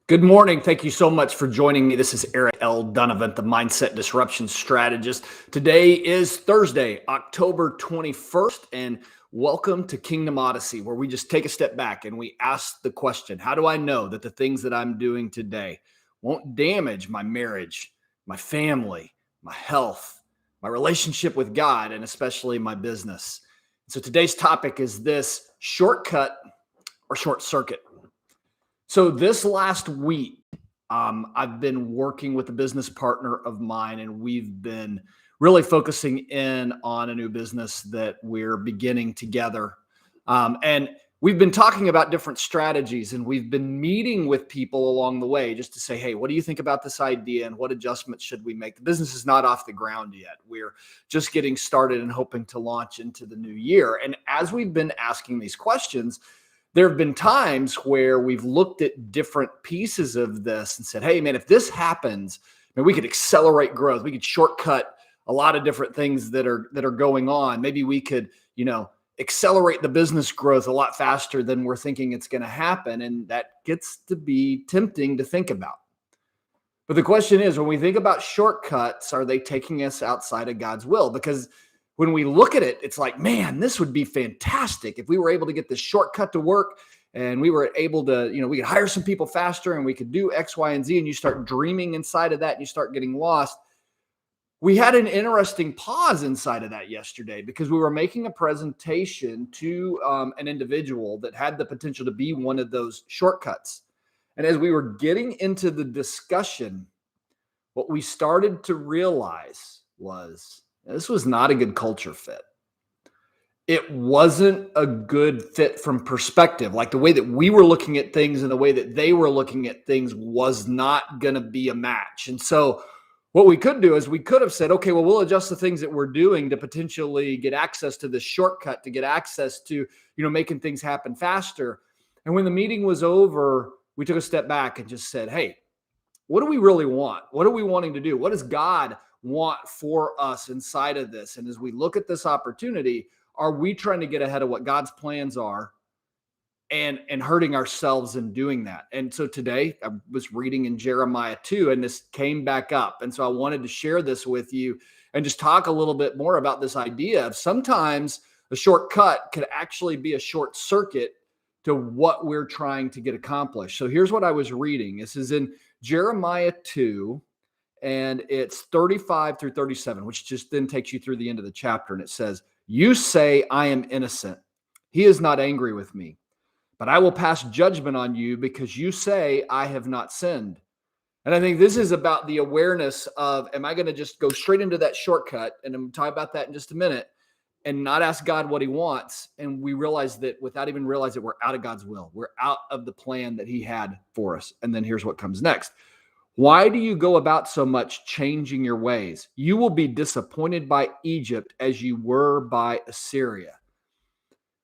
Good morning. Thank you so much for joining me. This is Eric L. Donovan, the Mindset Disruption Strategist. Today is Thursday, October 21st, and welcome to Kingdom Odyssey, where we just take a step back and we ask the question, how do I know that the things that I'm doing today won't damage my marriage, my family, my health, my relationship with God, and especially my business? So today's topic is this: shortcut or short circuit. So this last week, I've been working with a business partner of mine, and we've been really focusing in on a new business that we're beginning together. And we've been talking about different strategies, and we've been meeting with people along the way just to say, hey, what do you think about this idea, and what adjustments should we make? The business is not off the ground yet. We're just getting started and hoping to launch into the new year. And as we've been asking these questions, there have been times where we've looked at different pieces of this and said, hey, man, if this happens, man, we could accelerate growth. We could shortcut a lot of different things that are going on. Maybe we could, accelerate the business growth a lot faster than we're thinking it's going to happen. And that gets to be tempting to think about. But the question is, when we think about shortcuts, are they taking us outside of God's will? Because when we look at it, it's like, man, this would be fantastic if we were able to get this shortcut to work and we were able to, we could hire some people faster and we could do X, Y, and Z. And you start dreaming inside of that and you start getting lost. We had an interesting pause inside of that yesterday because we were making a presentation to an individual that had the potential to be one of those shortcuts. And as we were getting into the discussion, what we started to realize was this was not a good culture fit. It wasn't a good fit from perspective. Like the way that we were looking at things and the way that they were looking at things was not going to be a match. And so what we could do is we could have said, okay, well, we'll adjust the things that we're doing to potentially get access to this shortcut, to get access to, making things happen faster. And when the meeting was over, we took a step back and just said, hey, what do we really want? What are we wanting to do? What does God want for us inside of this? And as we look at this opportunity, are we trying to get ahead of what God's plans are and hurting ourselves in doing that? And so today I was reading in Jeremiah 2, and this came back up. And so I wanted to share this with you and just talk a little bit more about this idea of sometimes a shortcut could actually be a short circuit to what we're trying to get accomplished. So here's what I was reading. This is in Jeremiah 2, and it's 35 through 37, which just then takes you through the end of the chapter. And it says, you say, I am innocent. He is not angry with me, but I will pass judgment on you because you say, I have not sinned. And I think this is about the awareness of, am I going to just go straight into that shortcut? And I'm talking about that in just a minute, and not ask God what he wants. And we realize that without even realizing we're out of God's will. We're out of the plan that he had for us. And then here's what comes next. Why do you go about so much changing your ways? You will be disappointed by Egypt as you were by Assyria.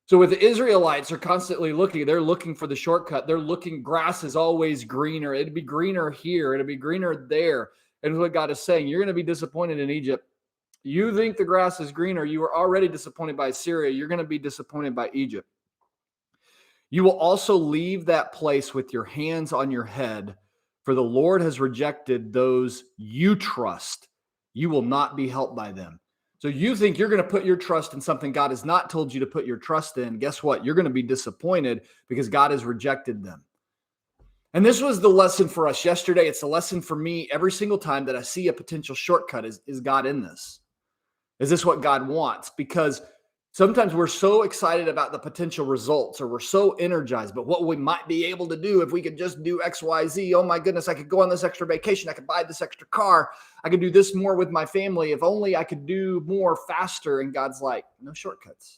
So with the Israelites, they're constantly they're looking for the shortcut. They're looking, grass is always greener. It'd be greener here. It'd be greener there. And what God is saying, you're going to be disappointed in Egypt. You think the grass is greener. You were already disappointed by Assyria. You're going to be disappointed by Egypt. You will also leave that place with your hands on your head, for the Lord has rejected those you trust. You will not be helped by them. So you think you're going to put your trust in something God has not told you to put your trust in. Guess what? You're going to be disappointed because God has rejected them. And this was the lesson for us yesterday. It's a lesson for me every single time that I see a potential shortcut. Is God in this? Is this what God wants? Because sometimes we're so excited about the potential results, or we're so energized, but what we might be able to do if we could just do X, Y, Z. Oh my goodness, I could go on this extra vacation. I could buy this extra car. I could do this more with my family. If only I could do more faster. And God's like, no shortcuts.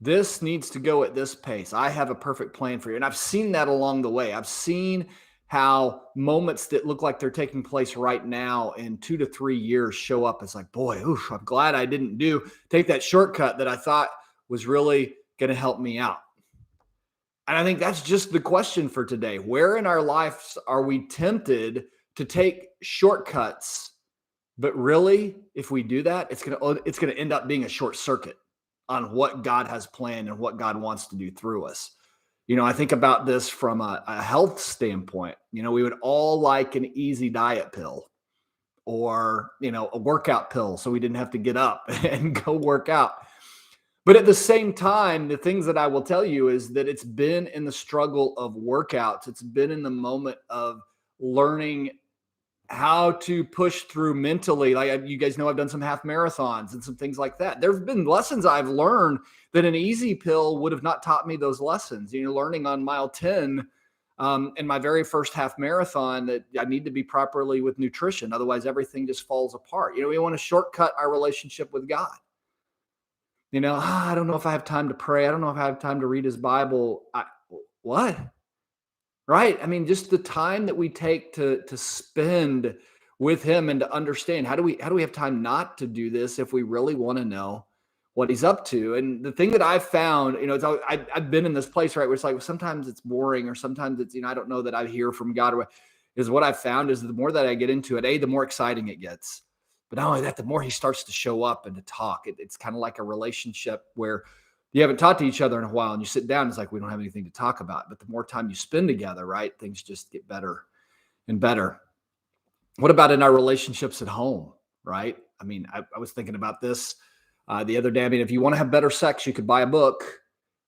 This needs to go at this pace. I have a perfect plan for you. And I've seen that along the way. I've seen how moments that look like they're taking place right now in 2 to 3 years show up. It's like, boy, oof, I'm glad I didn't take that shortcut that I thought was really going to help me out. And I think that's just the question for today. Where in our lives are we tempted to take shortcuts? But really, if we do that, it's going to end up being a short circuit on what God has planned and what God wants to do through us. I think about this from a health standpoint. We would all like an easy diet pill or, a workout pill so we didn't have to get up and go work out. But at the same time, the things that I will tell you is that it's been in the struggle of workouts. It's been in the moment of learning how to push through mentally. Like you guys know, I've done some half marathons and some things like that. There have been lessons I've learned that an easy pill would have not taught me those lessons. Learning on mile 10 in my very first half marathon that I need to be properly with nutrition. Otherwise, everything just falls apart. We want to shortcut our relationship with God. I don't know if I have time to pray. I don't know if I have time to read his Bible. What? Right? I mean, just the time that we take to spend with him and to understand how do we have time not to do this if we really want to know what he's up to? And the thing that I've found, I've been in this place, right, where it's like sometimes it's boring or sometimes it's, I don't know that I hear from God. Is what I've found is the more that I get into it, the more exciting it gets. But not only that, the more he starts to show up and to talk. It's kind of like a relationship where you haven't talked to each other in a while and you sit down, it's like we don't have anything to talk about. But the more time you spend together, right, things just get better and better. What about in our relationships at home, right? I mean, I was thinking about this the other day. I mean, if you want to have better sex, you could buy a book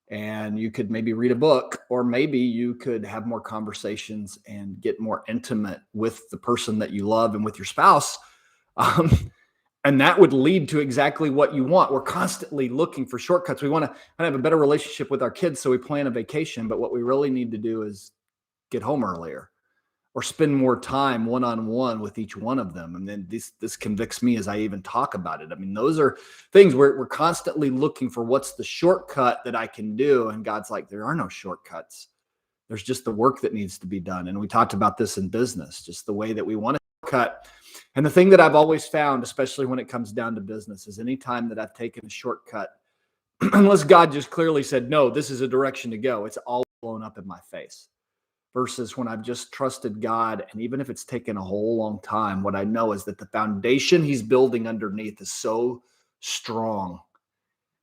and you could maybe read a book, or maybe you could have more conversations and get more intimate with the person that you love and with your spouse. And that would lead to exactly what you want. We're constantly looking for shortcuts. We want to have a better relationship with our kids, so we plan a vacation. But what we really need to do is get home earlier or spend more time one-on-one with each one of them. And then this convicts me as I even talk about it. I mean, those are things where we're constantly looking for what's the shortcut that I can do. And God's like, there are no shortcuts. There's just the work that needs to be done. And we talked about this in business, just the way that we want to cut. And the thing that I've always found, especially when it comes down to business, is anytime that I've taken a shortcut, unless God just clearly said, no, this is a direction to go, it's all blown up in my face. Versus when I've just trusted God, and even if it's taken a whole long time, what I know is that the foundation he's building underneath is so strong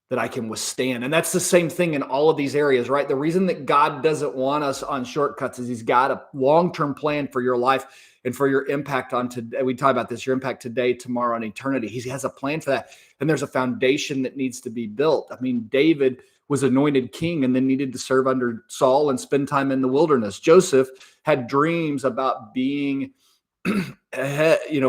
that I can withstand. And that's the same thing in all of these areas, right? The reason that God doesn't want us on shortcuts is he's got a long-term plan for your life and for your impact on today. We talk about this, your impact today, tomorrow, and eternity. He has a plan for that. And there's a foundation that needs to be built. I mean, David was anointed king and then needed to serve under Saul and spend time in the wilderness. Joseph had dreams about being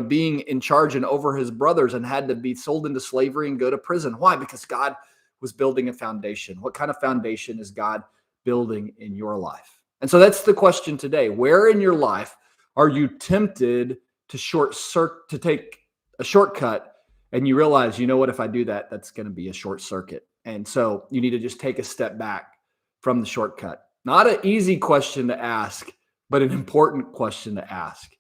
being in charge and over his brothers, and had to be sold into slavery and go to prison. Why? Because God was building a foundation. What kind of foundation is God building in your life? And so that's the question today. Where in your life are you tempted to take a shortcut, and you realize, what, if I do that, that's going to be a short circuit. And so you need to just take a step back from the shortcut. Not an easy question to ask, but an important question to ask.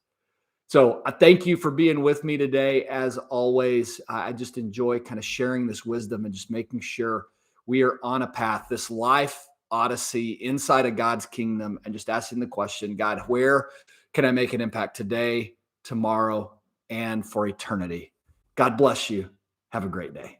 So I thank you for being with me today. As always, I just enjoy kind of sharing this wisdom and just making sure we are on a path, this life odyssey inside of God's kingdom, and just asking the question, God, where can I make an impact today, tomorrow, and for eternity? God bless you. Have a great day.